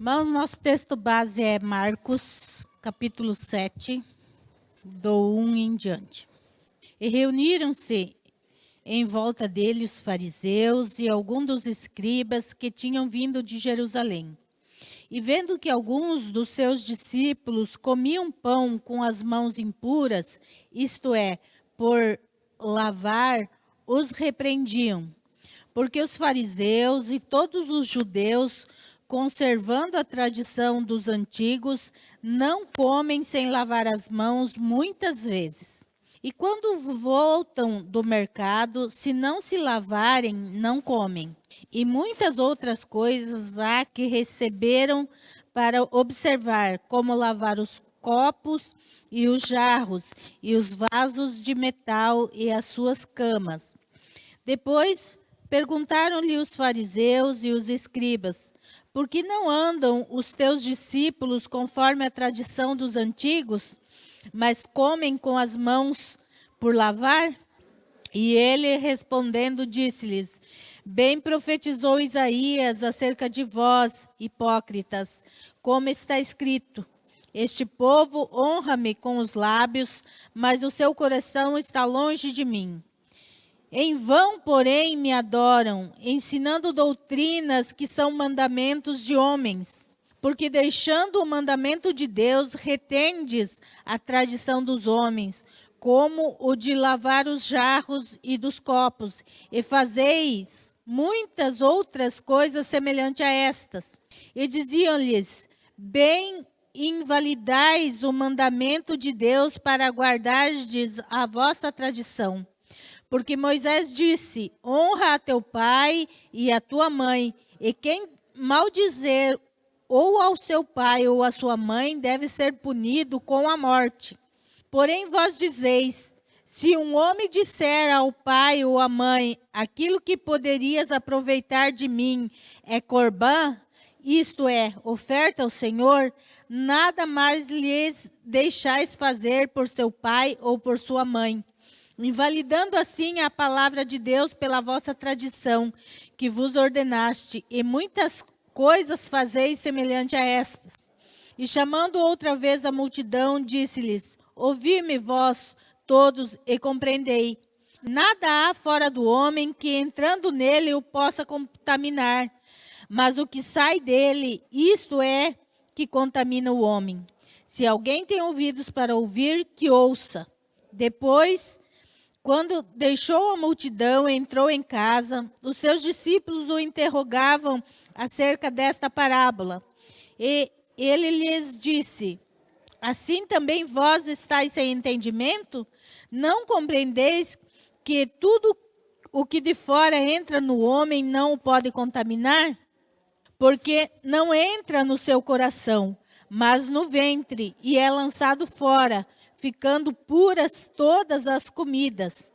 Irmãos, nosso texto base é Marcos, capítulo 7, do 1 em diante. E reuniram-se em volta dele os fariseus e alguns dos escribas que tinham vindo de Jerusalém. E vendo que alguns dos seus discípulos comiam pão com as mãos impuras, isto é, por lavar, os repreendiam. Porque os fariseus e todos os judeus, conservando a tradição dos antigos, não comem sem lavar as mãos muitas vezes. E quando voltam do mercado, se não se lavarem, não comem. E muitas outras coisas há que receberam para observar, como lavar os copos e os jarros, e os vasos de metal e as suas camas. Depois perguntaram-lhe os fariseus e os escribas: por que não andam os teus discípulos conforme a tradição dos antigos, mas comem com as mãos por lavar? E ele, respondendo, disse-lhes: bem profetizou Isaías acerca de vós, hipócritas, como está escrito: este povo honra-me com os lábios, mas o seu coração está longe de mim. Em vão, porém, me adoram, ensinando doutrinas que são mandamentos de homens. Porque deixando o mandamento de Deus, retendes a tradição dos homens, como o de lavar os jarros e dos copos, e fazeis muitas outras coisas semelhantes a estas. E diziam-lhes: bem invalidais o mandamento de Deus para guardardes a vossa tradição. Porque Moisés disse: honra a teu pai e a tua mãe, e quem maldizer ou ao seu pai ou à sua mãe deve ser punido com a morte. Porém vós dizeis: se um homem disser ao pai ou à mãe, aquilo que poderias aproveitar de mim é corbã, isto é, oferta ao Senhor, nada mais lhes deixais fazer por seu pai ou por sua mãe, invalidando assim a palavra de Deus pela vossa tradição, que vos ordenaste, e muitas coisas fazeis semelhante a estas. E chamando outra vez a multidão, disse-lhes: ouvi-me vós todos e compreendei. Nada há fora do homem que entrando nele o possa contaminar, mas o que sai dele, isto é, que contamina o homem. Se alguém tem ouvidos para ouvir, que ouça. Depois, quando deixou a multidão, entrou em casa, os seus discípulos o interrogavam acerca desta parábola. E ele lhes disse: assim também vós estáis sem entendimento? Não compreendeis que tudo o que de fora entra no homem não o pode contaminar? Porque não entra no seu coração, mas no ventre, e é lançado fora, ficando puras todas as comidas.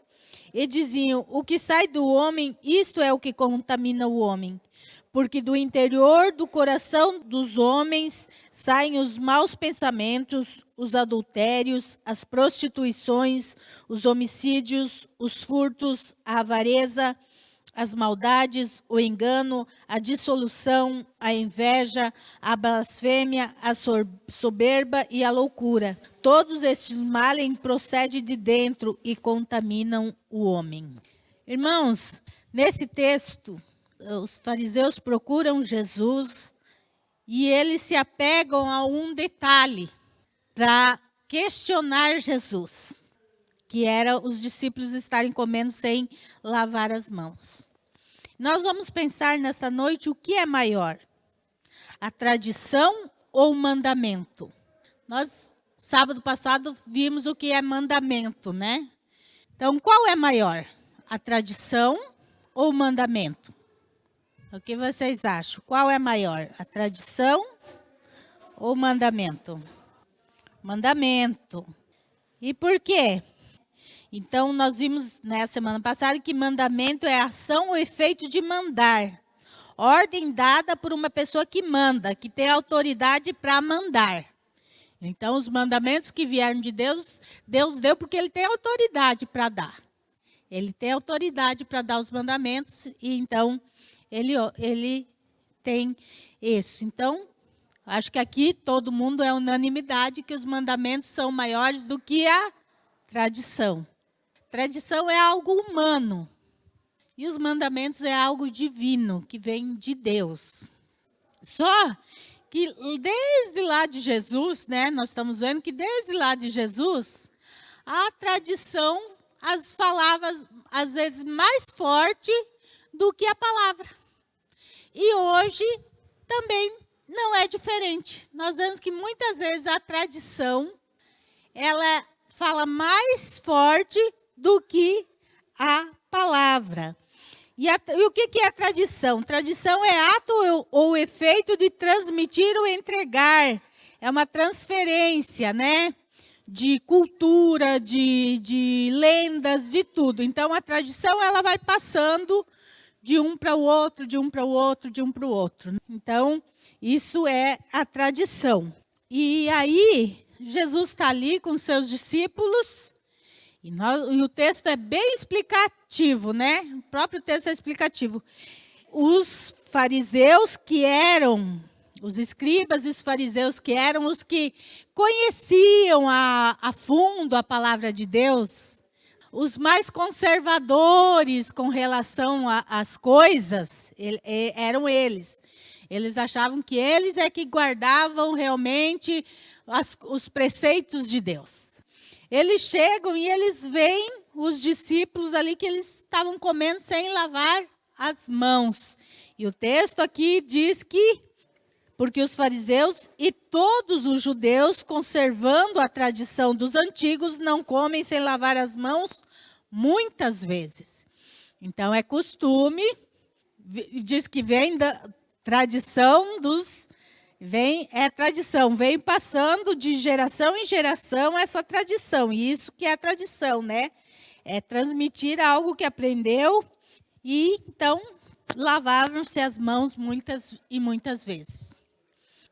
E diziam: o que sai do homem, isto é o que contamina o homem. Porque do interior do coração dos homens saem os maus pensamentos, os adultérios, as prostituições, os homicídios, os furtos, a avareza, as maldades, o engano, a dissolução, a inveja, a blasfêmia, a soberba e a loucura. Todos estes males procedem de dentro e contaminam o homem. Irmãos, nesse texto, os fariseus procuram Jesus e eles se apegam a um detalhe para questionar Jesus, que era os discípulos estarem comendo sem lavar as mãos. Nós vamos pensar nesta noite o que é maior, a tradição ou o mandamento? Nós, sábado passado, vimos o que é mandamento, né? Então, qual é maior, a tradição ou o mandamento? O que vocês acham? Qual é maior, a tradição ou o mandamento? Mandamento. E por quê? Então, nós vimos na semana passada que mandamento é ação ou efeito de mandar. Ordem dada por uma pessoa que manda, que tem autoridade para mandar. Então, os mandamentos que vieram de Deus, Deus deu porque Ele tem autoridade para dar. Ele tem autoridade para dar os mandamentos e então Ele tem isso. Então, Acho que aqui todo mundo é unanimidade que os mandamentos são maiores do que a tradição. Tradição é algo humano. E os mandamentos é algo divino, que vem de Deus. Só que desde lá de Jesus, né, nós estamos vendo que desde lá de Jesus, a tradição as falava às vezes mais forte do que a palavra. E hoje também não é diferente. Nós vemos que muitas vezes a tradição, ela fala mais forte do que a palavra. E o que é tradição? Tradição é ato ou efeito de transmitir ou entregar. É uma transferência, né? De cultura, de lendas, de tudo. Então, a tradição ela vai passando de um para o outro, de um para o outro, de um para o outro. Então, isso é a tradição. E aí, Jesus está ali com seus discípulos. E o texto é bem explicativo, né? O próprio texto é explicativo. Os fariseus que eram, os escribas e os fariseus que eram os que conheciam a fundo a palavra de Deus, os mais conservadores com relação às coisas, eram eles. Eles achavam que eles é que guardavam realmente os preceitos de Deus. Eles chegam e eles veem os discípulos ali que eles estavam comendo sem lavar as mãos. E o texto aqui diz que, porque os fariseus e todos os judeus, conservando a tradição dos antigos, não comem sem lavar as mãos muitas vezes. Então, é costume, diz que vem da tradição dos... vem passando de geração em geração essa tradição. E isso que é a tradição, né? É transmitir algo que aprendeu e, então, lavavam-se as mãos muitas e muitas vezes.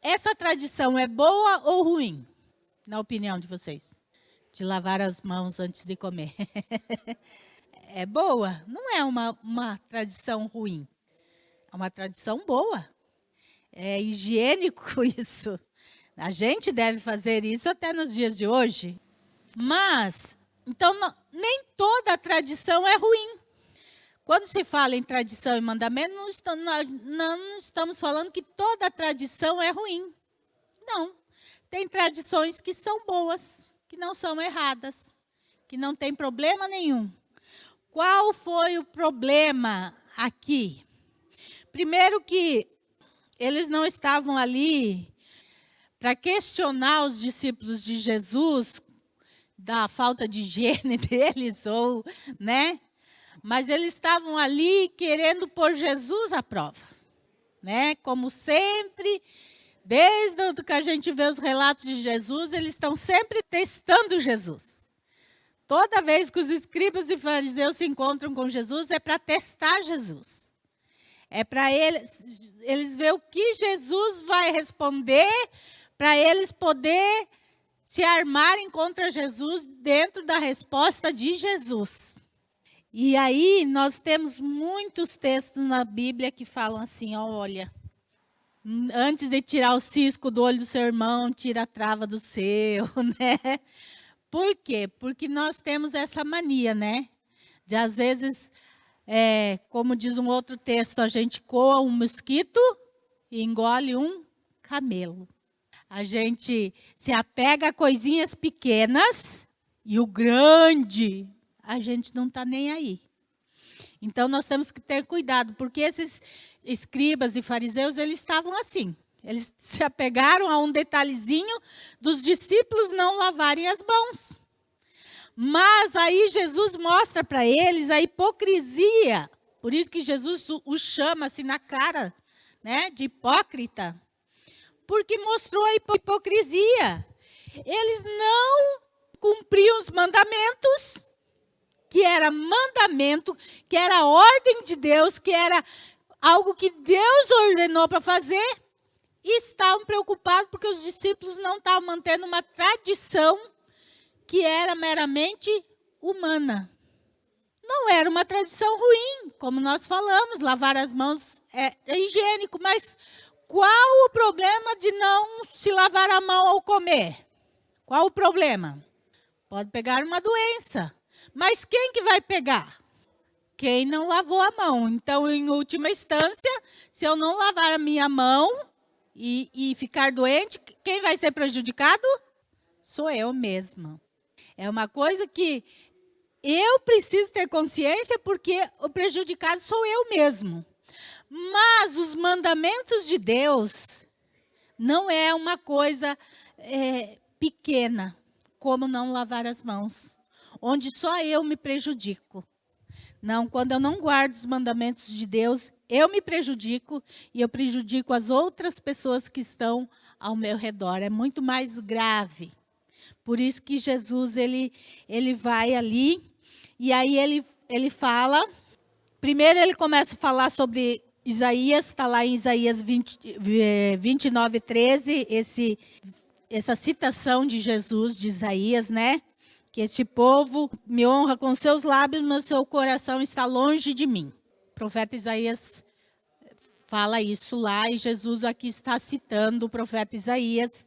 Essa tradição é boa ou ruim, na opinião de vocês? De lavar as mãos antes de comer. É boa, não é uma tradição ruim. É uma tradição boa. É higiênico isso. A gente deve fazer isso até nos dias de hoje. Mas, então, nem toda tradição é ruim. Quando se fala em tradição e mandamento, não estamos falando que toda tradição é ruim. Não. Tem tradições que são boas, que não são erradas, que não tem problema nenhum. Qual foi o problema aqui? Primeiro que eles não estavam ali para questionar os discípulos de Jesus da falta de higiene deles, ou, né? Mas eles estavam ali querendo pôr Jesus à prova, né? Como sempre, desde que a gente vê os relatos de Jesus, eles estão sempre testando Jesus. Toda vez que os escribas e fariseus se encontram com Jesus, é para testar Jesus. É para eles ver o que Jesus vai responder, para eles poder se armarem contra Jesus dentro da resposta de Jesus. E aí nós temos muitos textos na Bíblia que falam assim, olha, antes de tirar o cisco do olho do seu irmão, tira a trava do seu, né? Por quê? Porque nós temos essa mania, né? De às vezes... como diz um outro texto, a gente coa um mosquito e engole um camelo. A gente se apega a coisinhas pequenas e o grande, a gente não está nem aí. Então, nós temos que ter cuidado, porque esses escribas e fariseus, eles estavam assim. Eles se apegaram a um detalhezinho dos discípulos não lavarem as mãos. Mas aí Jesus mostra para eles a hipocrisia. Por isso que Jesus os chama assim na cara, né, de hipócrita. Porque mostrou a hipocrisia. Eles não cumpriam os mandamentos, que era mandamento, que era ordem de Deus, que era algo que Deus ordenou para fazer, e estavam preocupados porque os discípulos não estavam mantendo uma tradição que era meramente humana. Não era uma tradição ruim, como nós falamos, lavar as mãos é higiênico, mas Qual o problema de não se lavar a mão ao comer? Qual o problema? Pode pegar uma doença. Mas quem que vai pegar? Quem não lavou a mão. Então, em última instância, se eu não lavar a minha mão e ficar doente, quem vai ser prejudicado? Sou eu mesma. É uma coisa que eu preciso ter consciência porque o prejudicado sou eu mesmo. Mas os mandamentos de Deus não é uma coisa pequena, como não lavar as mãos, onde só eu me prejudico. Não, quando eu não guardo os mandamentos de Deus, eu me prejudico e eu prejudico as outras pessoas que estão ao meu redor. É muito mais grave. Por isso que Jesus, ele vai ali e aí ele fala. Primeiro ele começa a falar sobre Isaías, está lá em Isaías 29, 13, essa citação de Jesus, de Isaías, né? Que este povo me honra com seus lábios, mas seu coração está longe de mim. O profeta Isaías fala isso lá e Jesus aqui está citando o profeta Isaías.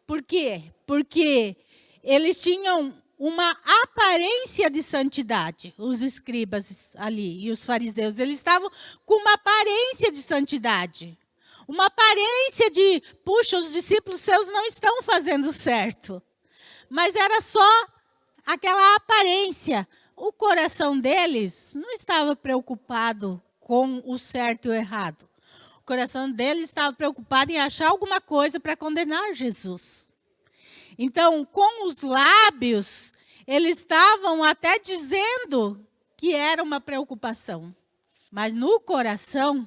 Por quê? Porque eles tinham uma aparência de santidade, os escribas ali e os fariseus. Eles estavam com uma aparência de santidade. Uma aparência de, puxa, os discípulos seus não estão fazendo certo. Mas era só aquela aparência. O coração deles não estava preocupado com o certo e o errado. O coração deles estava preocupado em achar alguma coisa para condenar Jesus. Então, com os lábios, eles estavam até dizendo que era uma preocupação. Mas no coração,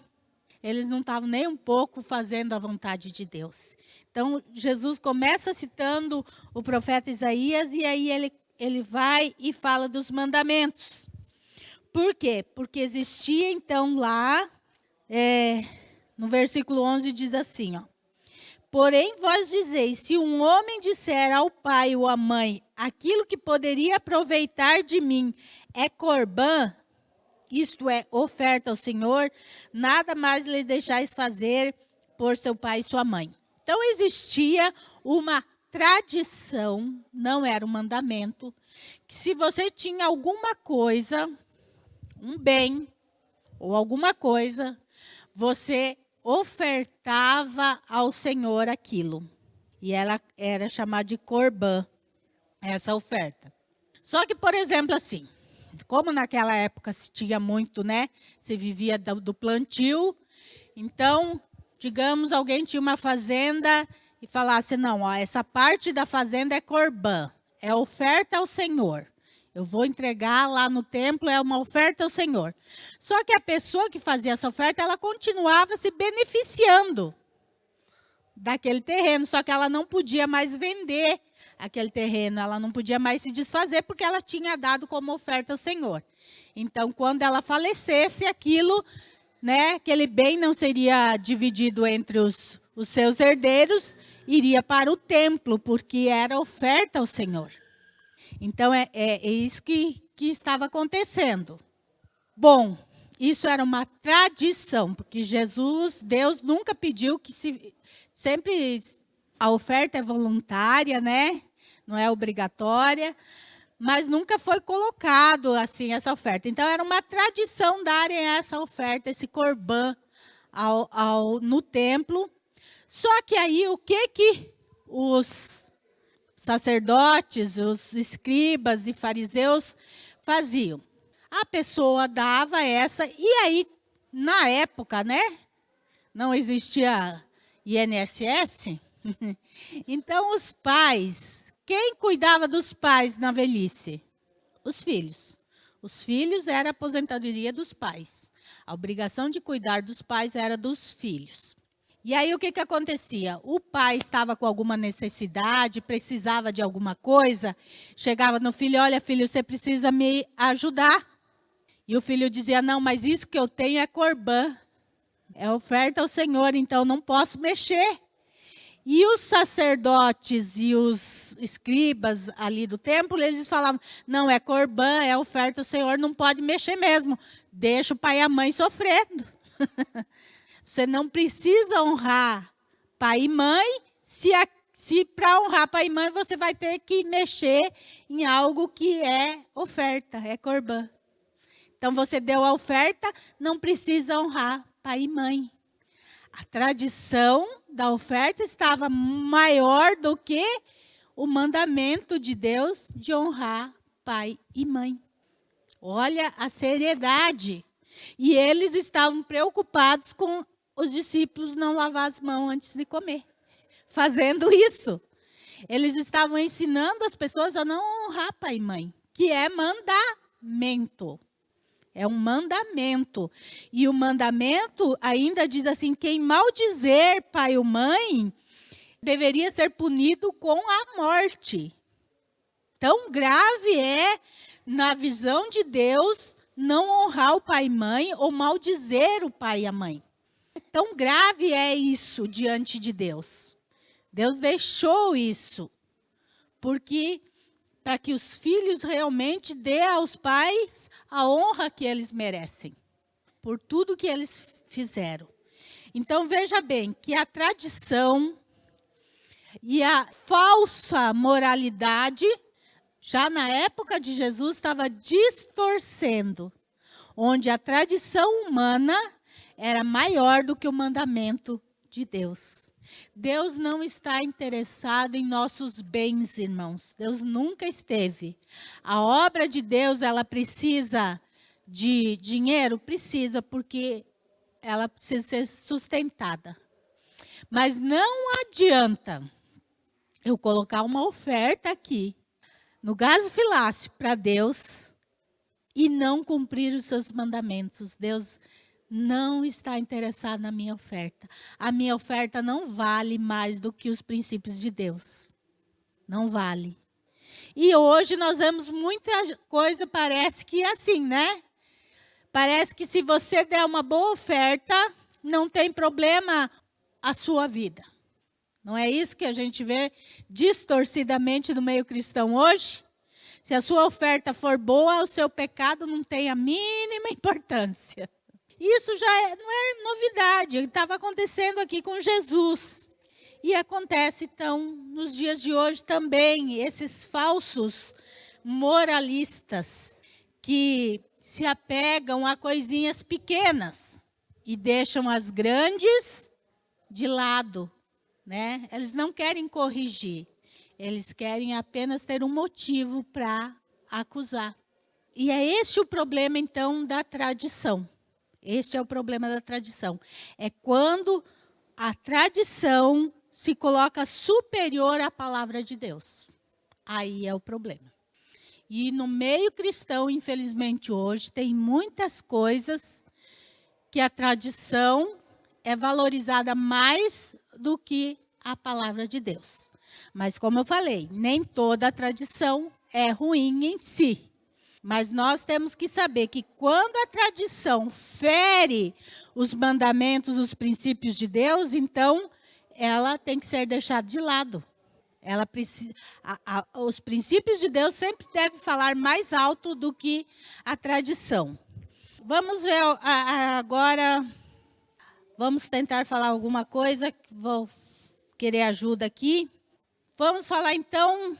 eles não estavam nem um pouco fazendo a vontade de Deus. Então, Jesus começa citando o profeta Isaías e aí ele vai e fala dos mandamentos. Por quê? Porque existia então lá, no versículo 11 diz assim, ó. Porém, vós dizeis, se um homem disser ao pai ou à mãe, aquilo que poderia aproveitar de mim é corbã, isto é, oferta ao Senhor, nada mais lhe deixais fazer por seu pai e sua mãe. Então, existia uma tradição, não era um mandamento, que se você tinha alguma coisa, um bem ou alguma coisa, você ofertava ao Senhor aquilo. E ela era chamada de corbã, essa oferta. Só que, por exemplo, assim, como naquela época se tinha muito, né? Se vivia do plantio. Então, digamos, alguém tinha uma fazenda e falasse, não, ó, essa parte da fazenda é corbã, é oferta ao Senhor. Eu vou entregar lá no templo, é uma oferta ao Senhor. Só que a pessoa que fazia essa oferta, ela continuava se beneficiando daquele terreno. Só que ela não podia mais vender aquele terreno, ela não podia mais se desfazer, porque ela tinha dado como oferta ao Senhor. Então, quando ela falecesse, aquilo, né, aquele bem não seria dividido entre os seus herdeiros, iria para o templo, porque era oferta ao Senhor. Então, é isso que estava acontecendo. Bom, isso era uma tradição, porque Deus nunca pediu que sempre a oferta é voluntária, né? Não é obrigatória, mas nunca foi colocado assim essa oferta. Então, era uma tradição darem essa oferta, esse corbã no templo. Só que aí, o que os sacerdotes, os escribas e fariseus faziam? A pessoa dava essa, e aí, na época, né? Não existia INSS. Então, os pais, quem cuidava dos pais na velhice? Os filhos. Os filhos era a aposentadoria dos pais. A obrigação de cuidar dos pais era dos filhos. E aí, o que acontecia? O pai estava com alguma necessidade, precisava de alguma coisa, chegava no filho, olha, filho, você precisa me ajudar. E o filho dizia, não, mas isso que eu tenho é corbã, é oferta ao Senhor, então não posso mexer. E os sacerdotes e os escribas ali do templo, eles falavam, não, é corbã, é oferta ao Senhor, não pode mexer mesmo. Deixa o pai e a mãe sofrendo. Você não precisa honrar pai e mãe, se para honrar pai e mãe você vai ter que mexer em algo que é oferta, é corbã. Então você deu a oferta, não precisa honrar pai e mãe. A tradição da oferta estava maior do que o mandamento de Deus de honrar pai e mãe. Olha a seriedade. E eles estavam preocupados com os discípulos não lavar as mãos antes de comer. Fazendo isso. Eles estavam ensinando as pessoas a não honrar pai e mãe, que é mandamento. É um mandamento. E o mandamento ainda diz assim, quem maldizer pai ou mãe deveria ser punido com a morte. Tão grave é, na visão de Deus, não honrar o pai e mãe ou maldizer o pai e a mãe. Tão grave é isso diante de Deus. Deus deixou isso, porque para que os filhos realmente dê aos pais a honra que eles merecem, por tudo que eles fizeram. Então, veja bem, que a tradição e a falsa moralidade, já na época de Jesus, estava distorcendo, onde a tradição humana era maior do que o mandamento de Deus. Deus não está interessado em nossos bens, irmãos. Deus nunca esteve. A obra de Deus, ela precisa de dinheiro? Precisa, porque ela precisa ser sustentada. Mas não adianta eu colocar uma oferta aqui, no gasofilácio, para Deus, e não cumprir os seus mandamentos. Deus não está interessado na minha oferta. A minha oferta não vale mais do que os princípios de Deus. Não vale. E hoje nós vemos muita coisa, parece que é assim, né? Parece que se você der uma boa oferta, não tem problema a sua vida. Não é isso que a gente vê distorcidamente no meio cristão hoje? Se a sua oferta for boa, o seu pecado não tem a mínima importância. Isso já não é novidade, estava acontecendo aqui com Jesus. E acontece, então, nos dias de hoje também, esses falsos moralistas que se apegam a coisinhas pequenas e deixam as grandes de lado, né? Eles não querem corrigir, eles querem apenas ter um motivo para acusar. E é este o problema, então, da tradição. Este é o problema da tradição. É quando a tradição se coloca superior à palavra de Deus. Aí é o problema. E no meio cristão, infelizmente, hoje, tem muitas coisas que a tradição é valorizada mais do que a palavra de Deus. Mas, como eu falei, nem toda a tradição é ruim em si. Mas nós temos que saber que quando a tradição fere os mandamentos, os princípios de Deus, então ela tem que ser deixada de lado. Ela precisa, os princípios de Deus sempre devem falar mais alto do que a tradição. Vamos ver agora, vamos tentar falar alguma coisa, vou querer ajuda aqui. Vamos falar então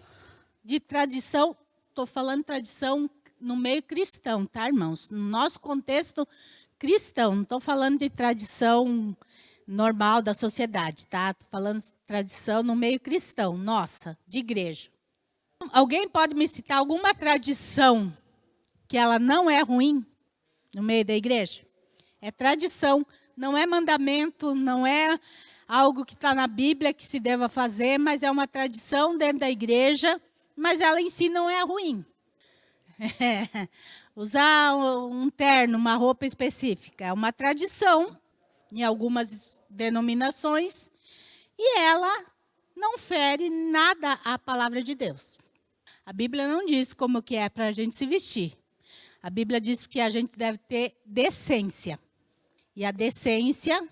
de tradição, estou falando tradição no meio cristão, tá, irmãos? No nosso contexto cristão, não estou falando de tradição normal da sociedade, tá? Estou falando de tradição no meio cristão, nossa, de igreja. Alguém pode me citar alguma tradição que ela não é ruim no meio da igreja? É tradição, não é mandamento, não é algo que está na Bíblia que se deva fazer, mas é uma tradição dentro da igreja, mas ela em si não é ruim. Usar um terno, uma roupa específica, é uma tradição em algumas denominações e ela não fere nada à palavra de Deus. A Bíblia não diz como que é para a gente se vestir. A Bíblia diz que a gente deve ter decência. E a decência,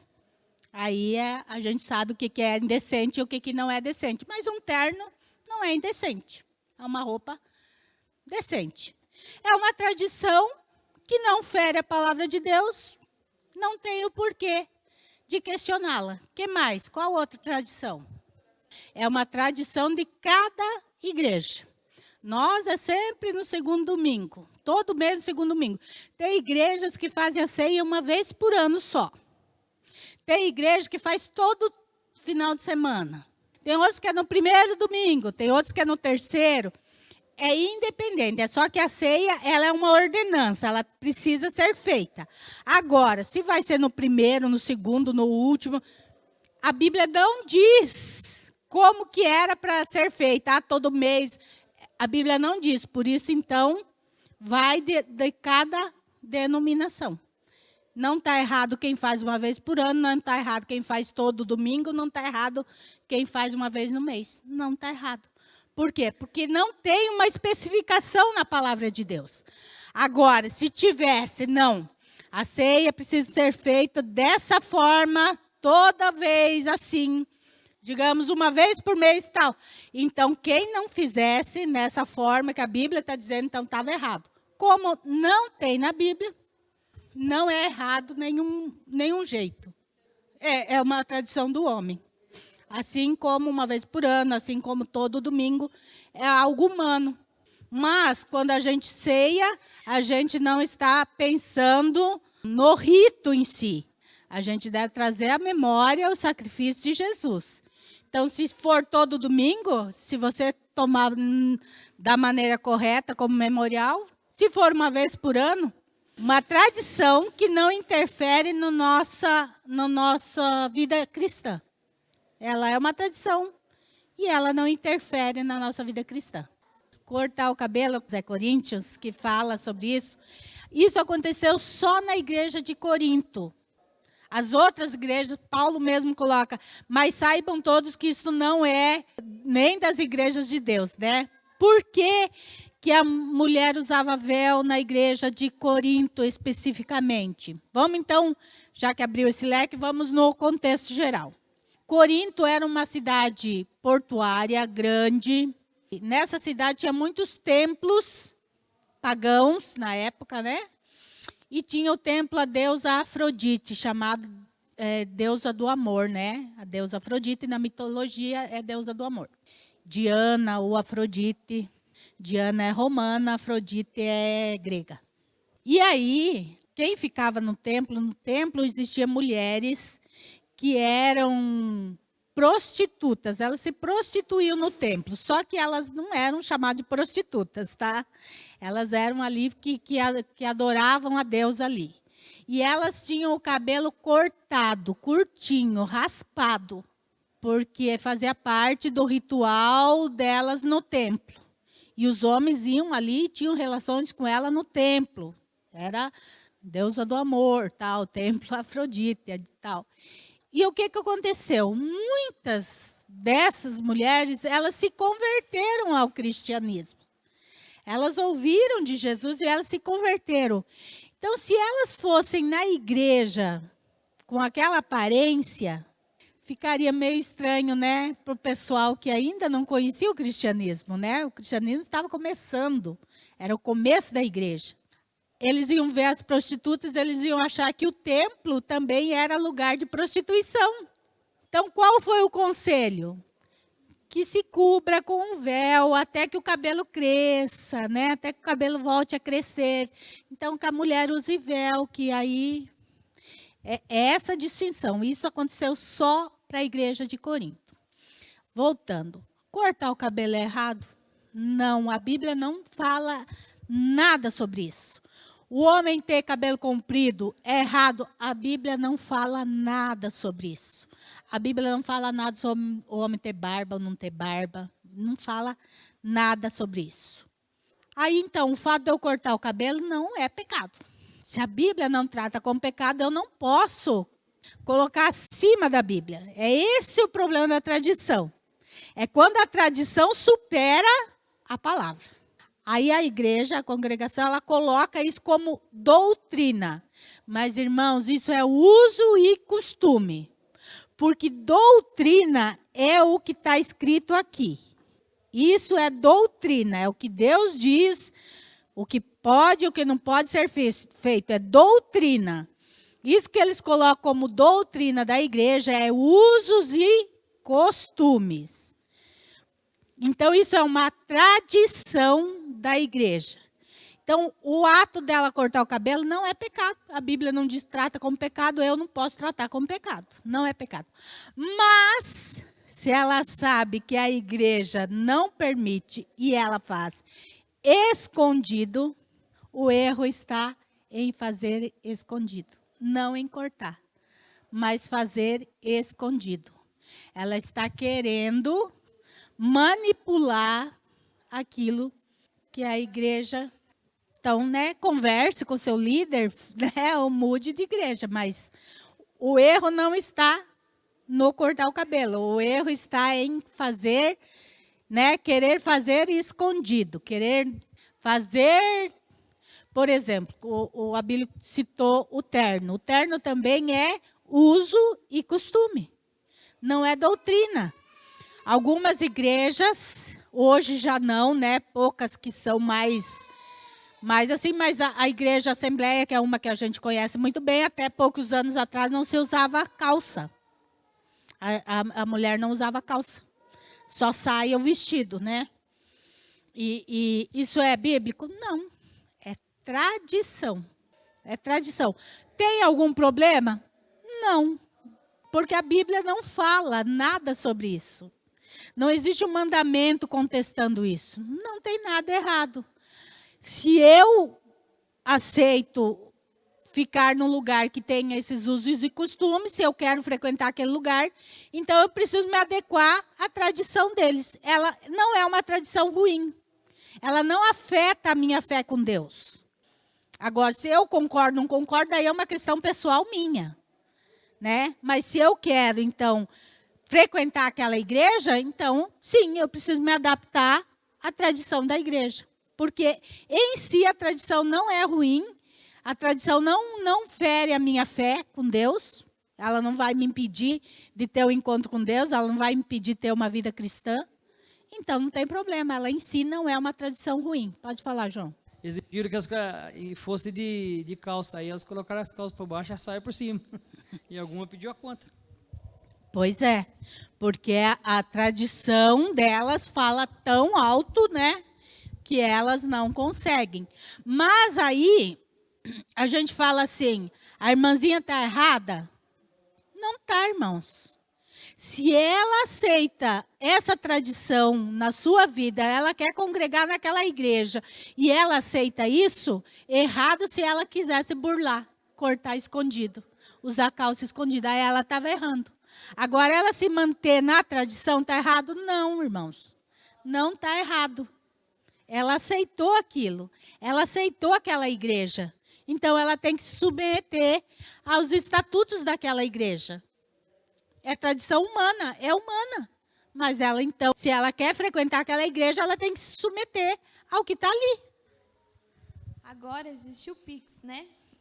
aí a gente sabe o que é indecente e o que não é decente. Mas um terno não é indecente, é uma roupa decente. É uma tradição que não fere a palavra de Deus, não tem o porquê de questioná-la. Que mais? Qual outra tradição? É uma tradição de cada igreja. Nós é sempre no segundo domingo, todo mês no segundo domingo. Tem igrejas que fazem a ceia uma vez por ano só. Tem igreja que faz todo final de semana. Tem outros que é no primeiro domingo, tem outros que é no terceiro. É independente, é só que a ceia ela é uma ordenança, ela precisa ser feita. Agora, se vai ser no primeiro, no segundo, no último, a Bíblia não diz como que era para ser feita, todo mês. A Bíblia não diz, por isso, então, vai de cada denominação. Não está errado quem faz uma vez por ano, não está errado quem faz todo domingo, não está errado quem faz uma vez no mês. Não está errado. Por quê? Porque não tem uma especificação na palavra de Deus. Agora, se tivesse, não. A ceia precisa ser feita dessa forma, toda vez assim. Digamos, uma vez por mês e tal. Então, quem não fizesse nessa forma que a Bíblia está dizendo, então estava errado. Como não tem na Bíblia, não é errado nenhum jeito. É uma tradição do homem. Assim como uma vez por ano, assim como todo domingo, é algo humano. Mas, quando a gente ceia, a gente não está pensando no rito em si. A gente deve trazer à memória o sacrifício de Jesus. Então, se for todo domingo, se você tomar da maneira correta, como memorial, se for uma vez por ano, uma tradição que não interfere na nossa vida cristã. Ela é uma tradição e ela não interfere na nossa vida cristã. Cortar o cabelo, Zé Coríntios, que fala sobre isso. Isso aconteceu só na igreja de Corinto. As outras igrejas, Paulo mesmo coloca, mas saibam todos que isso não é nem das igrejas de Deus, né? Por que a mulher usava véu na igreja de Corinto especificamente? Vamos então, já que abriu esse leque, vamos no contexto geral. Corinto era uma cidade portuária, grande. Nessa cidade tinha muitos templos pagãos na época, né? E tinha o templo a deusa Afrodite, chamado deusa do amor, né? A deusa Afrodite, na mitologia, é deusa do amor. Diana ou Afrodite. Diana é romana, Afrodite é grega. E aí, quem ficava no templo existiam mulheres que eram prostitutas. Elas se prostituíam no templo, só que elas não eram chamadas de prostitutas, tá? Elas eram ali que adoravam a deusa ali. E elas tinham o cabelo cortado, curtinho, raspado, porque fazia parte do ritual delas no templo. E os homens iam ali e tinham relações com ela no templo. Era deusa do amor, tal, templo Afrodite e tal. E o que aconteceu? Muitas dessas mulheres, elas se converteram ao cristianismo. Elas ouviram de Jesus e elas se converteram. Então, se elas fossem na igreja com aquela aparência, ficaria meio estranho, né, para o pessoal que ainda não conhecia o cristianismo, né? O cristianismo estava começando, era o começo da igreja. Eles iam ver as prostitutas, eles iam achar que o templo também era lugar de prostituição. Então, qual foi o conselho? Que se cubra com um véu até que o cabelo cresça, né? Até que o cabelo volte a crescer. Então, que a mulher use véu, que aí é essa distinção. Isso aconteceu só para a igreja de Corinto. Voltando, cortar o cabelo é errado? Não, a Bíblia não fala nada sobre isso. O homem ter cabelo comprido é errado? A Bíblia não fala nada sobre isso. A Bíblia não fala nada sobre o homem ter barba ou não ter barba. Não fala nada sobre isso. Aí, então, o fato de eu cortar o cabelo não é pecado. Se a Bíblia não trata como pecado, eu não posso colocar acima da Bíblia. É esse o problema da tradição. É quando a tradição supera a palavra. Aí a igreja, a congregação, ela coloca isso como doutrina. Mas, irmãos, isso é uso e costume. Porque doutrina é o que está escrito aqui. Isso é doutrina, é o que Deus diz, o que pode e o que não pode ser feito. É doutrina. Isso que eles colocam como doutrina da igreja é usos e costumes. Então, isso é uma tradição da igreja. Então, o ato dela cortar o cabelo não é pecado. A Bíblia não diz trata como pecado, eu não posso tratar como pecado. Não é pecado. Mas, se ela sabe que a igreja não permite e ela faz escondido, o erro está em fazer escondido. Não em cortar, mas fazer escondido. Ela está querendo manipular aquilo que a igreja... Então, converse com o seu líder, ou mude de igreja. Mas o erro não está no cortar o cabelo. O erro está em fazer, querer fazer escondido. Querer fazer, por exemplo, a Bíblia citou o terno. O terno também é uso e costume. Não é doutrina. Algumas igrejas, hoje já não, poucas que são mais a igreja Assembleia, que é uma que a gente conhece muito bem, até poucos anos atrás não se usava calça. A mulher não usava calça. Só saia o vestido, E isso é bíblico? Não. É tradição. É tradição. Tem algum problema? Não. Porque a Bíblia não fala nada sobre isso. Não existe um mandamento contestando isso. Não tem nada errado. Se eu aceito ficar num lugar que tenha esses usos e costumes, se eu quero frequentar aquele lugar, então eu preciso me adequar à tradição deles. Ela não é uma tradição ruim. Ela não afeta a minha fé com Deus. Agora, se eu concordo ou não concordo, aí é uma questão pessoal minha. Mas se eu quero, então, frequentar aquela igreja, então, sim, eu preciso me adaptar à tradição da igreja. Porque em si a tradição não é ruim, a tradição não fere a minha fé com Deus, ela não vai me impedir de ter um encontro com Deus, ela não vai me impedir de ter uma vida cristã. Então não tem problema, ela em si não é uma tradição ruim. Pode falar, João. Eles pediram que fosse de calça, aí elas colocaram as calças por baixo e a saia por cima. E alguma pediu a conta. Pois é, porque a tradição delas fala tão alto, que elas não conseguem. Mas aí, a gente fala assim, a irmãzinha está errada? Não está, irmãos. Se ela aceita essa tradição na sua vida, ela quer congregar naquela igreja, e ela aceita isso, errado se ela quisesse burlar, cortar escondido, usar calça escondida, aí ela estava errando. Agora, ela se manter na tradição, está errado? Não, irmãos. Não está errado. Ela aceitou aquilo. Ela aceitou aquela igreja. Então, ela tem que se submeter aos estatutos daquela igreja. É tradição humana, é humana. Mas ela, então, se ela quer frequentar aquela igreja, ela tem que se submeter ao que está ali. Agora existe o Pix,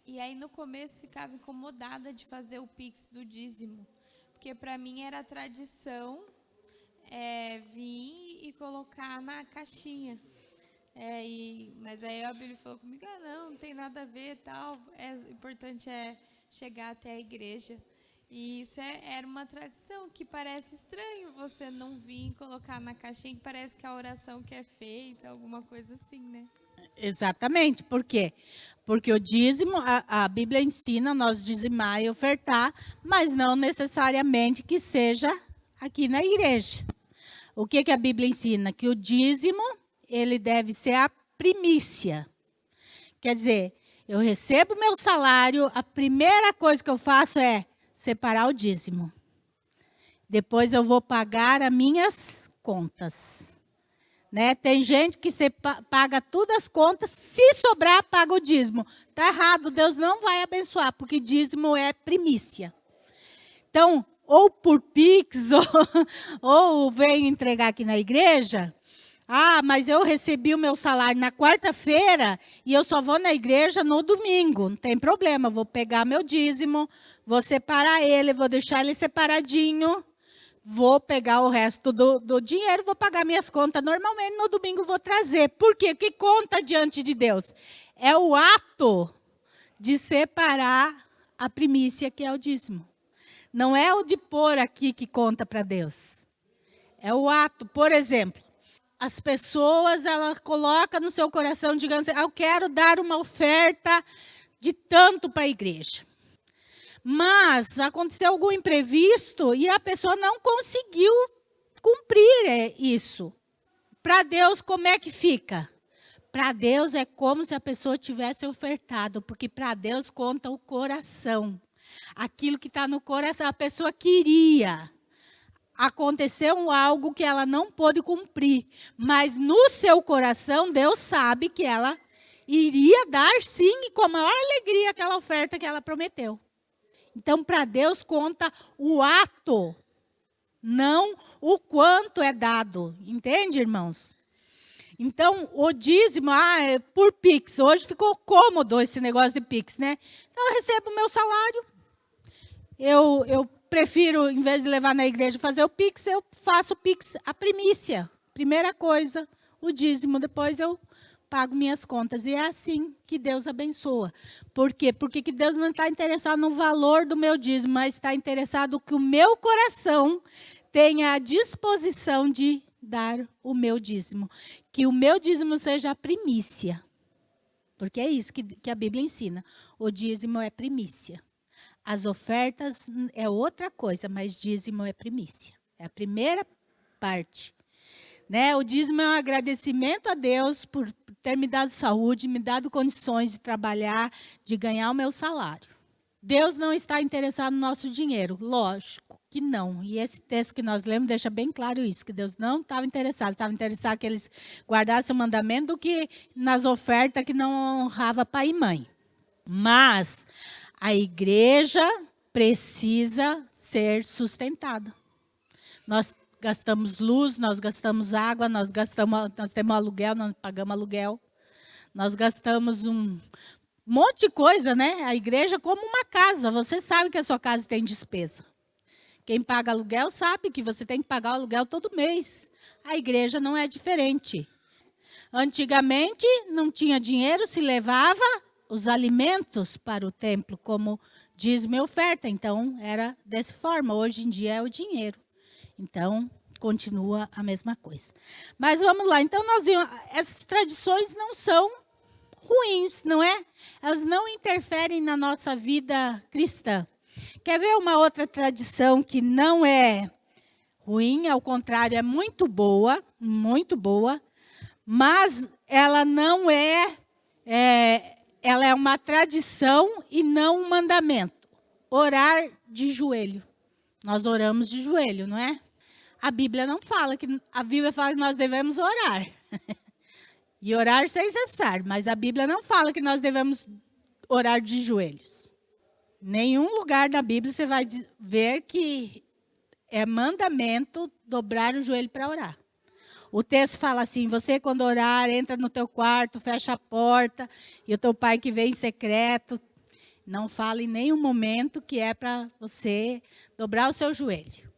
E aí, no começo, ficava incomodada de fazer o Pix do dízimo. Porque, para mim, era tradição vir e colocar na caixinha. Mas aí a Bíblia falou comigo, não tem nada a ver, tal. O importante é chegar até a igreja. E isso era uma tradição que parece estranho você não vir e colocar na caixinha, que parece que a oração que é feita, alguma coisa assim, Exatamente. Por quê? Porque o dízimo, a Bíblia ensina nós dizimar e ofertar, mas não necessariamente que seja aqui na igreja. O que a Bíblia ensina? Que o dízimo, ele deve ser a primícia. Quer dizer, eu recebo meu salário, a primeira coisa que eu faço é separar o dízimo. Depois eu vou pagar as minhas contas. Tem gente que paga todas as contas, se sobrar, paga o dízimo. Está errado, Deus não vai abençoar, porque dízimo é primícia. Então, ou por Pix, ou venho entregar aqui na igreja. Mas eu recebi o meu salário na quarta-feira e eu só vou na igreja no domingo. Não tem problema, vou pegar meu dízimo, vou separar ele, vou deixar ele separadinho, vou pegar o resto do dinheiro, vou pagar minhas contas. Normalmente, no domingo, vou trazer. Por quê? Que conta diante de Deus? É o ato de separar a primícia, que é o dízimo. Não é o de pôr aqui que conta para Deus. É o ato. Por exemplo, as pessoas, ela coloca no seu coração, digamos assim, eu quero dar uma oferta de tanto para a igreja. Mas aconteceu algum imprevisto e a pessoa não conseguiu cumprir isso. Para Deus, como é que fica? Para Deus é como se a pessoa tivesse ofertado, porque para Deus conta o coração. Aquilo que está no coração, a pessoa queria. Aconteceu algo que ela não pôde cumprir, mas no seu coração, Deus sabe que ela iria dar sim, e com a maior alegria, aquela oferta que ela prometeu. Então, para Deus conta o ato, não o quanto é dado. Entende, irmãos? Então, o dízimo, é por Pix. Hoje ficou cômodo esse negócio de Pix, né? Então, eu recebo o meu salário. Eu prefiro, em vez de levar na igreja fazer o Pix, eu faço o Pix, a primícia. Primeira coisa, o dízimo. Depois eu pago minhas contas. E é assim que Deus abençoa. Por quê? Porque que Deus não está interessado no valor do meu dízimo, mas está interessado que o meu coração tenha a disposição de dar o meu dízimo. Que o meu dízimo seja a primícia. Porque é isso que a Bíblia ensina. O dízimo é primícia. As ofertas é outra coisa, mas dízimo é primícia. É a primeira parte. Né? O dízimo é um agradecimento a Deus por ter me dado saúde, me dado condições de trabalhar, de ganhar o meu salário. Deus não está interessado no nosso dinheiro, lógico que não. E esse texto que nós lemos deixa bem claro isso, que Deus não estava interessado que eles guardassem o mandamento do que nas ofertas que não honrava pai e mãe. Mas a igreja precisa ser sustentada. Nós gastamos luz, nós gastamos água, nós temos aluguel, nós pagamos aluguel. Nós gastamos um monte de coisa, né? A igreja é como uma casa. Você sabe que a sua casa tem despesa. Quem paga aluguel sabe que você tem que pagar o aluguel todo mês. A igreja não é diferente. Antigamente, não tinha dinheiro, se levava os alimentos para o templo, como dízimo e oferta. Então, era dessa forma. Hoje em dia é o dinheiro. Então, continua a mesma coisa. Mas vamos lá. Então, essas tradições não são ruins, não é? Elas não interferem na nossa vida cristã. Quer ver uma outra tradição que não é ruim, ao contrário, é muito boa, mas ela não ela é uma tradição e não um mandamento. Orar de joelho. Nós oramos de joelho, não é? A Bíblia não fala, a Bíblia fala que nós devemos orar. E orar sem cessar, mas a Bíblia não fala que nós devemos orar de joelhos. Nenhum lugar da Bíblia você vai ver que é mandamento dobrar o joelho para orar. O texto fala assim, você quando orar, entra no teu quarto, fecha a porta, e o teu pai que vem em secreto, não fala em nenhum momento que é para você dobrar o seu joelho.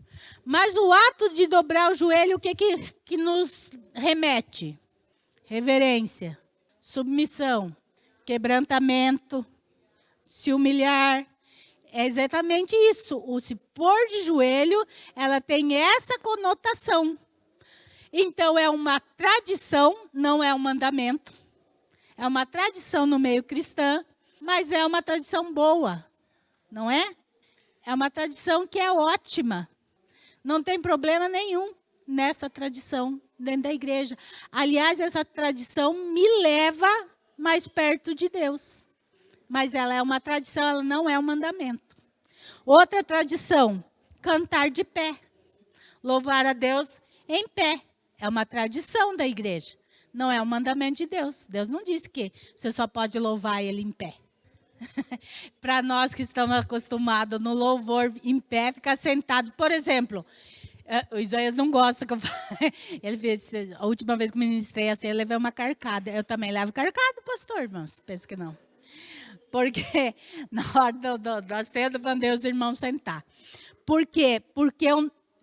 Mas o ato de dobrar o joelho, o que nos remete? Reverência, submissão, quebrantamento, se humilhar. É exatamente isso. O se pôr de joelho, ela tem essa conotação. Então, é uma tradição, não é um mandamento. É uma tradição no meio cristão, mas é uma tradição boa, não é? É uma tradição que é ótima. Não tem problema nenhum nessa tradição dentro da igreja. Aliás, essa tradição me leva mais perto de Deus. Mas ela é uma tradição, ela não é um mandamento. Outra tradição, cantar de pé. Louvar a Deus em pé. É uma tradição da igreja. Não é um mandamento de Deus. Deus não disse que você só pode louvar Ele em pé. Para nós que estamos acostumados no louvor em pé, ficar sentado. Por exemplo, o Isaías não gosta que eu fale. Ele fez, a última vez que ministrei assim, eu levei uma carcada. Eu também levo carcada, pastor, irmãos. Penso que não. Porque na hora da ceia do bandeira, os irmãos sentar. Por quê? Porque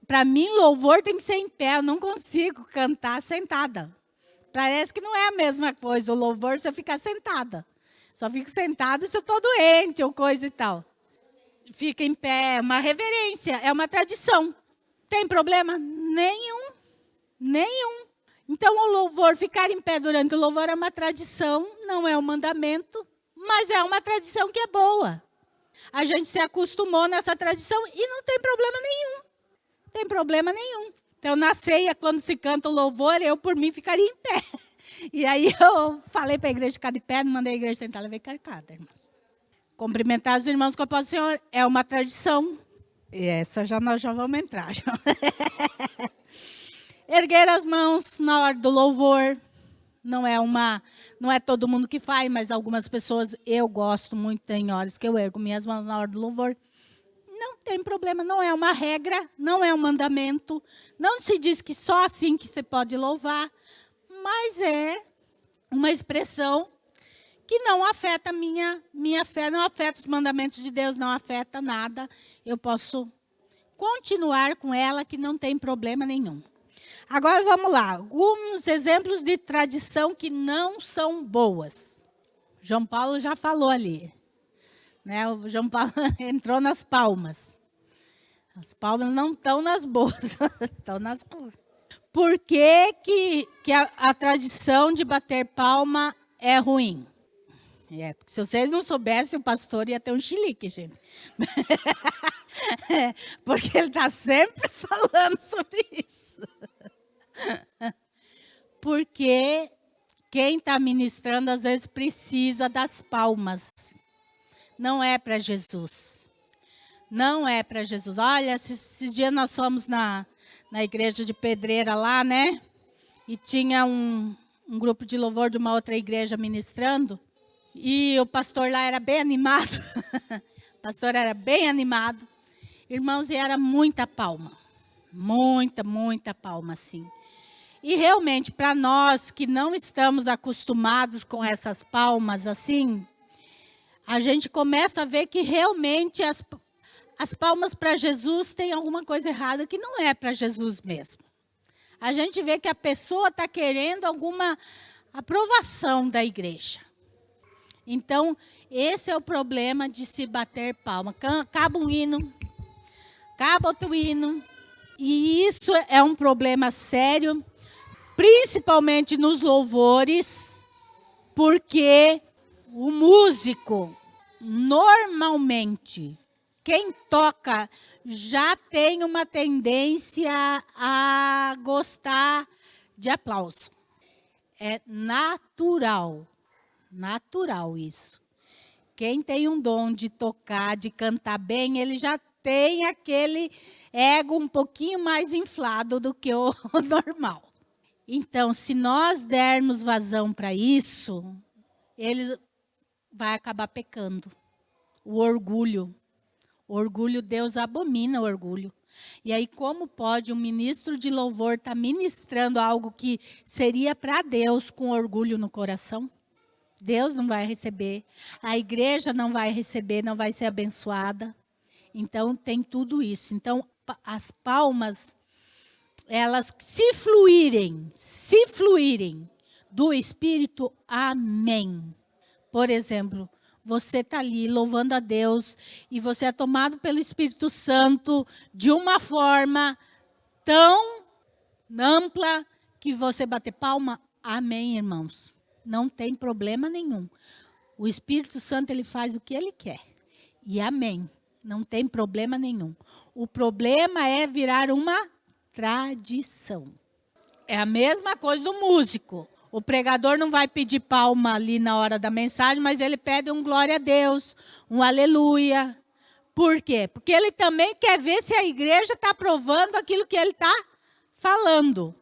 para mim, louvor tem que ser em pé. Eu não consigo cantar sentada. Parece que não é a mesma coisa. O louvor se eu ficar sentada. Só fico sentada se eu estou doente ou coisa e tal. fica em pé, é uma reverência, é uma tradição. Tem problema? Nenhum. Nenhum. Então, o louvor, ficar em pé durante o louvor é uma tradição, não é um mandamento, mas é uma tradição que é boa. A gente se acostumou nessa tradição e não tem problema nenhum. Não tem problema nenhum. Então, na ceia, quando se canta o louvor, eu, por mim, ficaria em pé. E aí, eu falei para a igreja ficar de pé, não mandei a igreja sentar, levei carcada, irmãos. Cumprimentar os irmãos com a paz do Senhor é uma tradição. E essa nós já vamos entrar. Já. Erguer as mãos na hora do louvor. Não é todo mundo que faz, mas algumas pessoas, eu gosto muito, tem horas que eu ergo minhas mãos na hora do louvor. Não tem problema, não é uma regra, não é um mandamento. Não se diz que só assim que você pode louvar, mas é uma expressão que não afeta a minha fé, não afeta os mandamentos de Deus, não afeta nada. Eu posso continuar com ela, que não tem problema nenhum. Agora, vamos lá. Alguns exemplos de tradição que não são boas. João Paulo já falou ali. Né? O João Paulo entrou nas palmas. As palmas não estão nas boas, estão nas boas. Por que a tradição de bater palma é ruim? Porque se vocês não soubessem, o pastor ia ter um chilique, gente. Porque ele está sempre falando sobre isso. Porque quem está ministrando, às vezes, precisa das palmas. Não é para Jesus. Não é para Jesus. Olha, esses dias nós fomos na igreja de Pedreira lá, né? E tinha um grupo de louvor de uma outra igreja ministrando. E o pastor lá era bem animado. O pastor era bem animado. Irmãos, e era muita palma. Muita palma, assim. E realmente, para nós que não estamos acostumados com essas palmas assim, a gente começa a ver que realmente as palmas para Jesus tem alguma coisa errada que não é para Jesus mesmo. A gente vê que a pessoa está querendo alguma aprovação da igreja. Então, esse é o problema de se bater palma. Acaba um hino, acaba outro hino. E isso é um problema sério, principalmente nos louvores, porque o músico, normalmente, quem toca já tem uma tendência a gostar de aplauso. É natural isso. Quem tem um dom de tocar, de cantar bem, ele já tem aquele ego um pouquinho mais inflado do que o normal. Então, se nós dermos vazão para isso, ele vai acabar pecando. O orgulho. O orgulho, Deus abomina o orgulho. E aí, como pode um ministro de louvor estar ministrando algo que seria para Deus com orgulho no coração? Deus não vai receber. A igreja não vai receber, não vai ser abençoada. Então, tem tudo isso. Então, as palmas, elas se fluírem do Espírito, amém. Por exemplo, você está ali louvando a Deus e você é tomado pelo Espírito Santo de uma forma tão ampla que você bater palma, amém, irmãos. Não tem problema nenhum. O Espírito Santo, ele faz o que ele quer. E amém. Não tem problema nenhum. O problema é virar uma tradição. É a mesma coisa do músico. O pregador não vai pedir palma ali na hora da mensagem, mas ele pede um glória a Deus, um aleluia. Por quê? Porque ele também quer ver se a igreja está aprovando aquilo que ele está falando.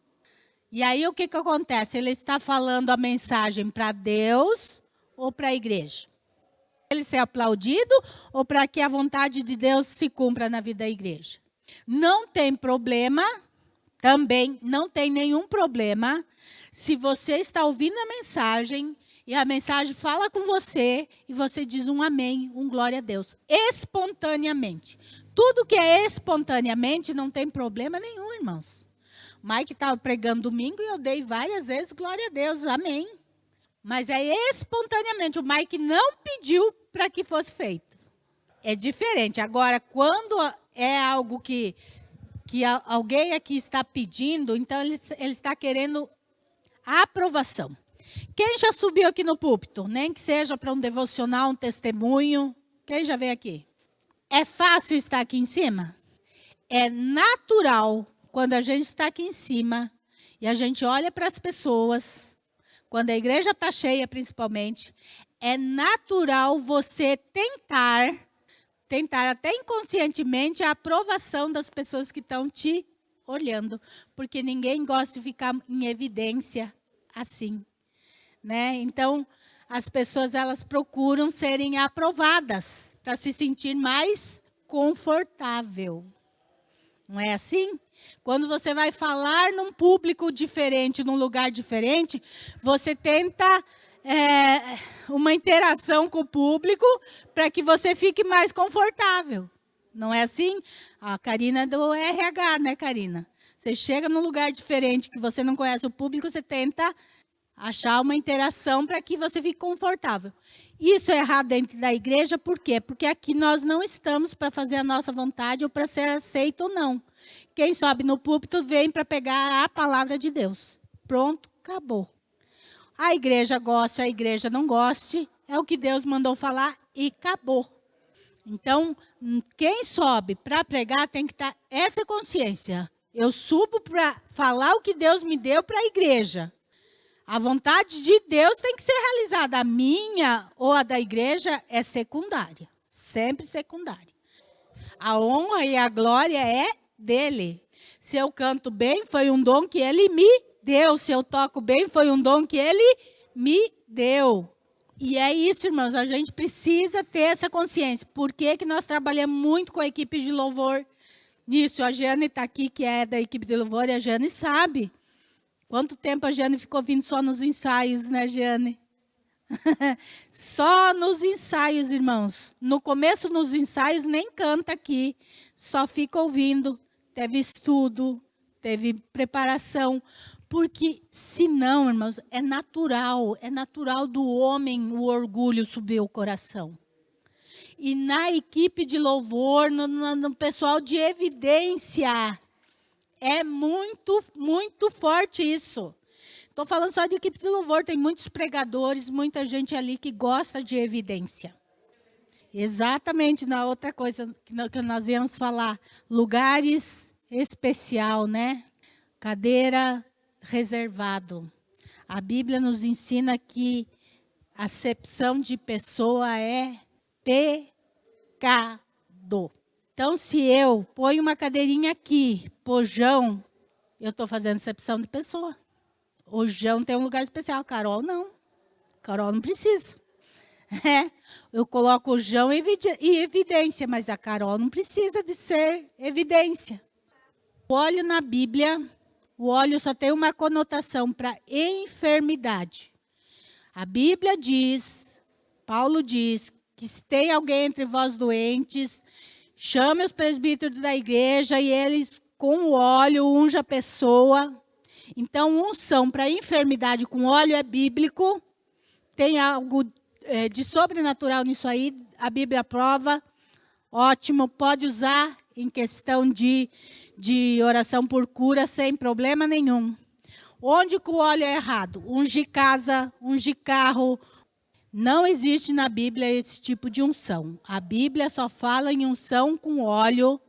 E aí o que acontece? Ele está falando a mensagem para Deus ou para a igreja? Ele ser aplaudido ou para que a vontade de Deus se cumpra na vida da igreja? Não tem problema, também não tem nenhum problema, se você está ouvindo a mensagem e a mensagem fala com você e você diz um amém, um glória a Deus, espontaneamente. Tudo que é espontaneamente não tem problema nenhum, irmãos. Mike estava pregando domingo e eu dei várias vezes glória a Deus, amém. Mas é espontaneamente, o Mike não pediu para que fosse feito. é diferente. Agora, quando é algo que alguém aqui está pedindo, então ele está querendo a aprovação. Quem já subiu aqui no púlpito? Nem que seja para um devocional, um testemunho. Quem já veio aqui? É fácil estar aqui em cima? É natural, quando a gente está aqui em cima, e a gente olha para as pessoas, quando a igreja está cheia principalmente, é natural você tentar até inconscientemente a aprovação das pessoas que estão te olhando, porque ninguém gosta de ficar em evidência assim, né? Então, as pessoas elas procuram serem aprovadas para se sentir mais confortável. Não é assim? Quando você vai falar num público diferente, num lugar diferente, você tenta uma interação com o público para que você fique mais confortável. Não é assim? A Karina é do RH, né, Karina? Você chega num lugar diferente que você não conhece o público, você tenta achar uma interação para que você fique confortável. Isso é errado dentro da igreja, por quê? Porque aqui nós não estamos para fazer a nossa vontade ou para ser aceito ou não. Quem sobe no púlpito vem para pegar a palavra de Deus. Pronto, acabou. A igreja gosta, a igreja não goste, é o que Deus mandou falar e acabou. Então, quem sobe para pregar tem que estar essa consciência. Eu subo para falar o que Deus me deu para a igreja. A vontade de Deus tem que ser realizada. A minha ou a da igreja é secundária. Sempre secundária. A honra e a glória é dele. Se eu canto bem, foi um dom que ele me deu. Se eu toco bem, foi um dom que ele me deu. E é isso, irmãos. A gente precisa ter essa consciência. Por que que nós trabalhamos muito com a equipe de louvor nisso? A Jane está aqui, que é da equipe de louvor, e a Jane sabe. Quanto tempo a Jane ficou vindo só nos ensaios, né, Jane? Só nos ensaios, irmãos. No começo, nos ensaios, nem canta aqui. Só fica ouvindo. Teve estudo, teve preparação. Porque, senão, irmãos, é natural do homem o orgulho subir o coração. E na equipe de louvor, no pessoal de evidência, é muito, muito forte isso. Estou falando só de equipe de louvor, tem muitos pregadores, muita gente ali que gosta de evidência. Exatamente, na outra coisa que nós íamos falar, lugares especial, né? Cadeira reservado. A Bíblia nos ensina que acepção de pessoa é pecado. Então, se eu ponho uma cadeirinha aqui, Jão, eu estou fazendo acepção de pessoa. O Jão tem um lugar especial, Carol não. Carol não precisa. Eu coloco o Jão em evidência, mas a Carol não precisa de ser evidência. O óleo na Bíblia, o óleo só tem uma conotação para enfermidade. A Bíblia diz, Paulo diz, que se tem alguém entre vós doentes, chame os presbíteros da igreja e eles, com o óleo, unja a pessoa. Então, unção para enfermidade com óleo é bíblico. Tem algo de sobrenatural nisso aí. A Bíblia aprova. Ótimo, pode usar em questão de oração por cura sem problema nenhum. Onde que o óleo é errado? Ungir casa, ungir carro. Não existe na Bíblia esse tipo de unção. A Bíblia só fala em unção com óleo.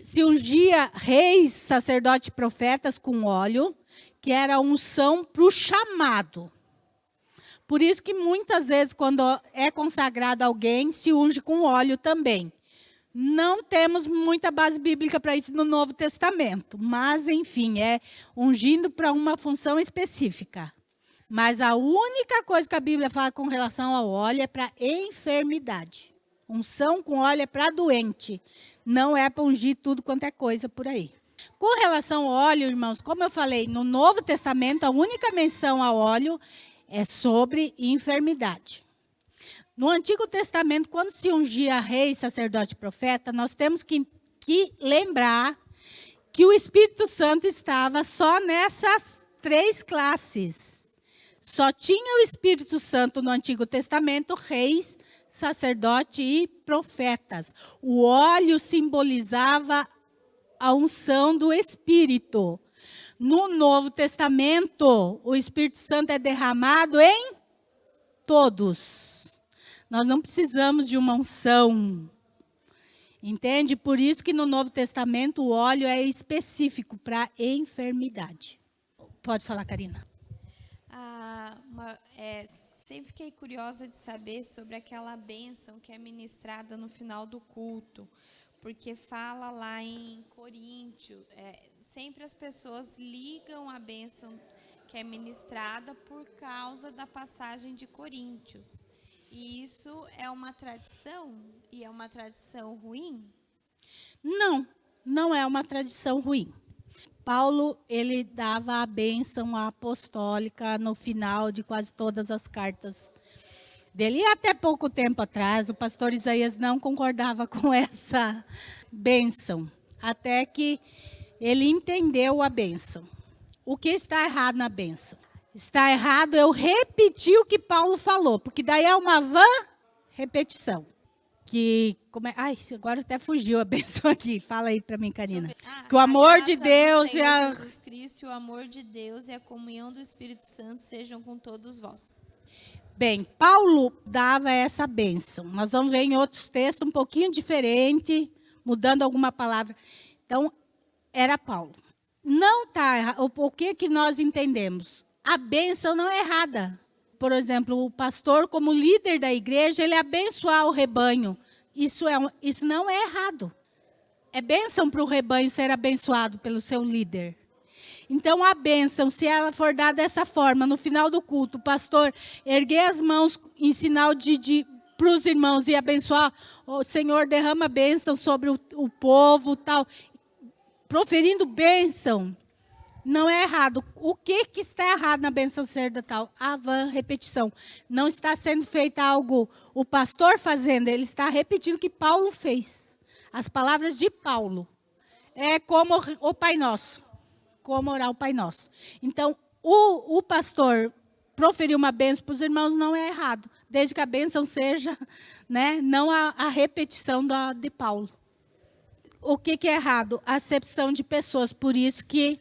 Se ungia reis, sacerdotes e profetas com óleo, que era unção para o chamado. Por isso que muitas vezes, quando é consagrado alguém, se unge com óleo também. Não temos muita base bíblica para isso no Novo Testamento. Mas, enfim, é ungindo para uma função específica. Mas a única coisa que a Bíblia fala com relação ao óleo é para enfermidade. Unção com óleo é para doente. Não é para ungir tudo quanto é coisa por aí. Com relação ao óleo, irmãos, como eu falei, no Novo Testamento, a única menção ao óleo é sobre enfermidade. No Antigo Testamento, quando se ungia rei, sacerdote e profeta, nós temos que lembrar que o Espírito Santo estava só nessas 3 classes. Só tinha o Espírito Santo no Antigo Testamento, reis, sacerdote e profetas. O óleo simbolizava a unção do Espírito. No Novo Testamento, o Espírito Santo é derramado em todos. Nós não precisamos de uma unção. Entende? Por isso que no Novo Testamento o óleo é específico para enfermidade. Pode falar, Karina. Sempre fiquei curiosa de saber sobre aquela bênção que é ministrada no final do culto, porque fala lá em Coríntios, sempre as pessoas ligam a bênção que é ministrada por causa da passagem de Coríntios. E isso é uma tradição? E é uma tradição ruim? Não, não é uma tradição ruim. Paulo, ele dava a bênção apostólica no final de quase todas as cartas dele. E até pouco tempo atrás, o pastor Isaías não concordava com essa bênção, até que ele entendeu a bênção. O que está errado na bênção? Está errado eu repetir o que Paulo falou, porque daí é uma vã repetição. Agora até fugiu a bênção aqui. Fala aí para mim, Karina. Que o amor de Deus e a... Jesus Cristo, o amor de Deus e a comunhão do Espírito Santo sejam com todos vós. Bem, Paulo dava essa bênção. Nós vamos ver em outros textos um pouquinho diferente, mudando alguma palavra. Então, era Paulo. Não está errado. O que nós entendemos? A bênção não é errada. Por exemplo, o pastor, como líder da igreja, ele abençoar o rebanho. Isso não é errado. É bênção para o rebanho ser abençoado pelo seu líder. Então, a bênção, se ela for dada dessa forma, no final do culto, o pastor erguer as mãos em sinal para os irmãos e abençoar, o Senhor derrama bênção sobre o povo, tal, proferindo bênção. Não é errado. O que está errado na bênção ser da tal? A vã repetição. Não está sendo feita algo, o pastor fazendo, ele está repetindo o que Paulo fez. As palavras de Paulo. É como o Pai Nosso. Como orar o Pai Nosso. Então, o pastor proferir uma bênção para os irmãos não é errado. Desde que a bênção seja, né, não a repetição de Paulo. O que é errado? A acepção de pessoas. Por isso que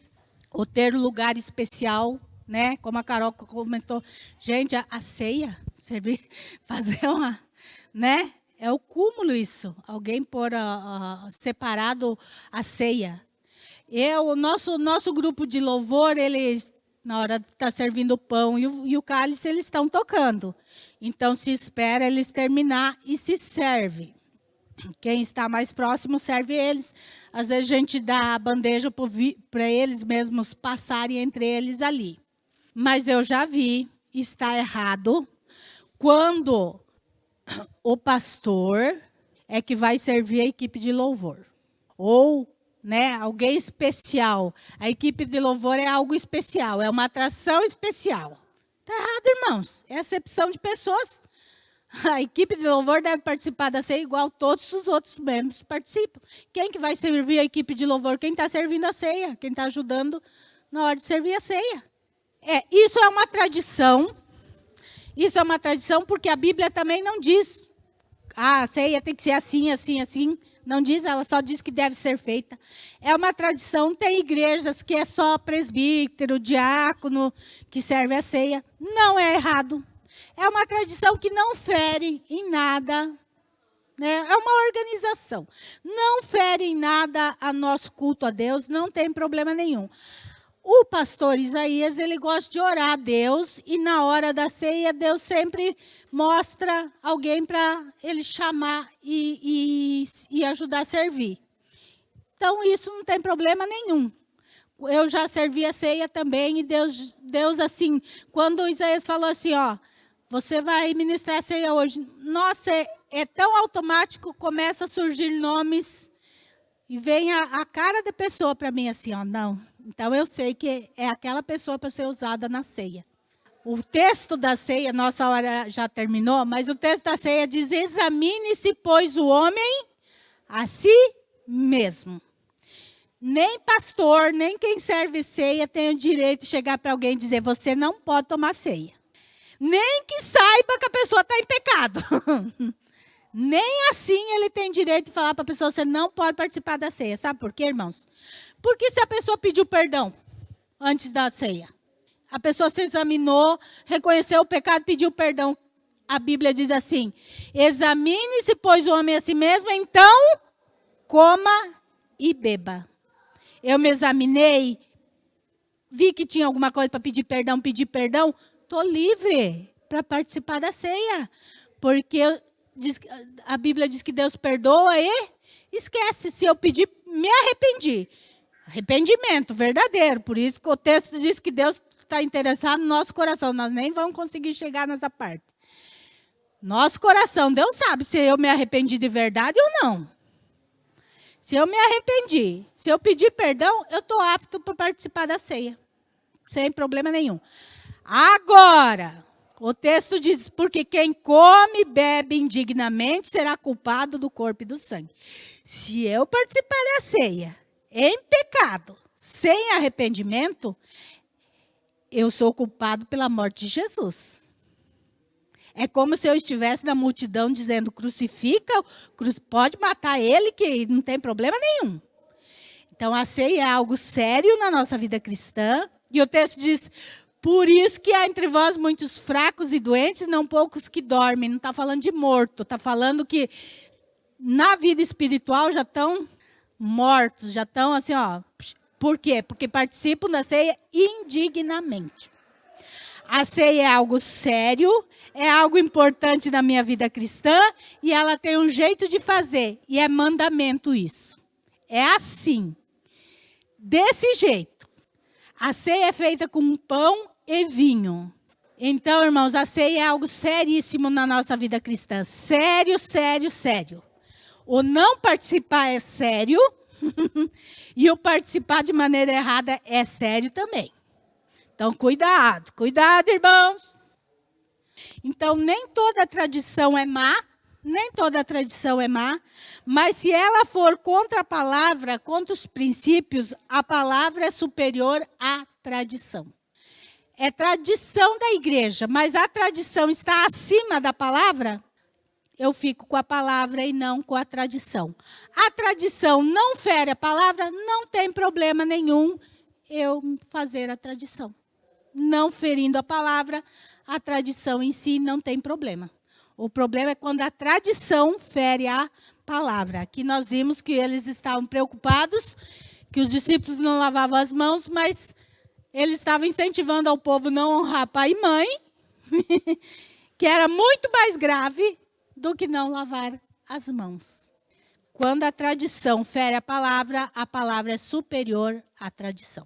o ter lugar especial, né? Como a Carol comentou, gente, a ceia, servir, fazer uma, né? É o cúmulo isso. Alguém pôr separado a ceia. O nosso grupo de louvor, eles, na hora de estar servindo o pão e o cálice, eles estão tocando. Então, se espera eles terminar e se serve. Quem está mais próximo serve eles. Às vezes a gente dá a bandeja para eles mesmos passarem entre eles ali. Mas eu já vi, está errado, quando o pastor é que vai servir a equipe de louvor. Ou, né, alguém especial. A equipe de louvor é algo especial, é uma atração especial. Está errado, irmãos. É acepção de pessoas. A equipe de louvor deve participar da ceia igual todos os outros membros participam. Quem que vai servir a equipe de louvor? Quem está servindo a ceia. Quem está ajudando na hora de servir a ceia. Isso é uma tradição. Isso é uma tradição porque a Bíblia também não diz. A ceia tem que ser assim, assim, assim. Não diz, ela só diz que deve ser feita. É uma tradição. Tem igrejas que é só presbítero, diácono, que serve a ceia. Não é errado. É uma tradição que não fere em nada, né? É uma organização. Não fere em nada a nosso culto a Deus, não tem problema nenhum. O pastor Isaías, ele gosta de orar a Deus e na hora da ceia, Deus sempre mostra alguém para ele chamar e ajudar a servir. Então, isso não tem problema nenhum. Eu já servi a ceia também e Deus assim, quando Isaías falou assim, ó, você vai ministrar a ceia hoje. Nossa, é tão automático, começa a surgir nomes e vem a cara da pessoa para mim assim, ó, não. Então, eu sei que é aquela pessoa para ser usada na ceia. O texto da ceia, nossa hora já terminou, mas o texto da ceia diz, examine-se, pois, o homem a si mesmo. Nem pastor, nem quem serve ceia tem o direito de chegar para alguém e dizer, você não pode tomar ceia. Nem que saiba que a pessoa está em pecado. Nem assim ele tem direito de falar para a pessoa, você não pode participar da ceia. Sabe por quê, irmãos? Porque se a pessoa pediu perdão antes da ceia, a pessoa se examinou, reconheceu o pecado, pediu perdão. A Bíblia diz assim, examine-se, pois, o homem a si mesmo, então coma e beba. Eu me examinei, vi que tinha alguma coisa para pedir perdão, estou livre para participar da ceia. Porque a Bíblia diz que Deus perdoa e esquece. Se eu pedir, me arrependi. Arrependimento verdadeiro. Por isso que o texto diz que Deus está interessado no nosso coração. Nós nem vamos conseguir chegar nessa parte. Nosso coração, Deus sabe se eu me arrependi de verdade ou não. Se eu me arrependi, se eu pedir perdão, eu estou apto para participar da ceia. Sem problema nenhum. Agora, o texto diz, porque quem come e bebe indignamente será culpado do corpo e do sangue. Se eu participar da ceia em pecado, sem arrependimento, eu sou culpado pela morte de Jesus. É como se eu estivesse na multidão dizendo, crucifica, pode matar ele que não tem problema nenhum. Então, a ceia é algo sério na nossa vida cristã. E o texto diz, por isso que há entre vós muitos fracos e doentes, não poucos que dormem. Não está falando de morto, está falando que na vida espiritual já estão mortos, já estão assim, ó. Por quê? Porque participam da ceia indignamente. A ceia é algo sério, é algo importante na minha vida cristã e ela tem um jeito de fazer. E é mandamento isso. É assim. Desse jeito. A ceia é feita com pão e vinho. Então, irmãos, a ceia é algo seríssimo na nossa vida cristã. Sério, sério, sério. O não participar é sério e o participar de maneira errada é sério também. Então, cuidado, cuidado, irmãos. Então, nem toda tradição é má, mas se ela for contra a palavra, contra os princípios, a palavra é superior à tradição. É tradição da igreja, mas a tradição está acima da palavra, eu fico com a palavra e não com a tradição. A tradição não fere a palavra, não tem problema nenhum eu fazer a tradição. Não ferindo a palavra, a tradição em si não tem problema. O problema é quando a tradição fere a palavra. Aqui nós vimos que eles estavam preocupados, que os discípulos não lavavam as mãos, mas eles estavam incentivando ao povo não honrar pai e mãe, que era muito mais grave do que não lavar as mãos. Quando a tradição fere a palavra é superior à tradição.